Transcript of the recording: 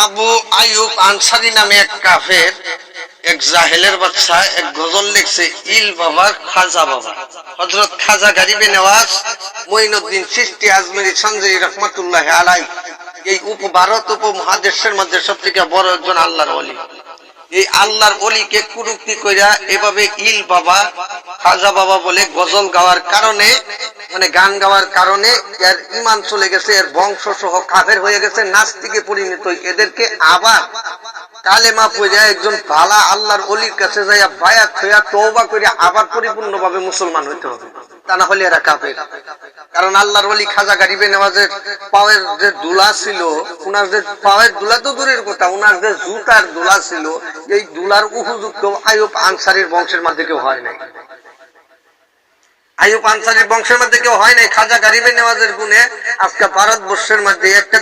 আবু আইয়ুব আনসারী নামে এক কাফের, এক জাহেলের বাচ্চা এক গজল লিখছে, ইল বাবা খাজা বাবা। হযরত খাজা গরিবে নওয়াজ মঈনুদ্দিন চিশতি আজমেরী সঞ্জরি রহমাতুল্লাহ আলাইহি এই ভারত উপমহাদেশের মধ্যে সবথেকে বড় একজন আল্লাহর ওলি। এই আল্লাহর ওলিকে কুরুক্তি কইরা এভাবে ইল বাবা খাজা বাবা বলে গজল গাওয়ার কারণে, মানে গান গাওয়ার কারণে এর ঈমান চলে গেছে, এর বংশ সহ কাফের হয়ে গেছে, নাস্তিকে পরিণত। এদেরকে আবার কালেমা পড়ে একজন ভালা আল্লাহর ওলির কাছে যাইয়া বায়াত হইয়া তওবা করে আবার পরিপূর্ণভাবে মুসলমান হইতে হবে, তা না হলে এরা কাফের। কারণ আল্লাহর ওলি খাজা গরিবে নওয়াজের পায়ের যে দুলা ছিল, উনার যে পায়ের দুলা তো দূরের কথা, উনার যে জুতার দুলা ছিল, এই দুলার উপযুক্ত আইয়ুব আনসারীর বংশের মধ্যে কেউ হয় নাই। আইয়ুব আনসারীর বংশের মধ্যে কেউ হয় নাই। খাজা গরিবে নওয়াজের গুণে আজকে ভারতবর্ষের মধ্যে একটা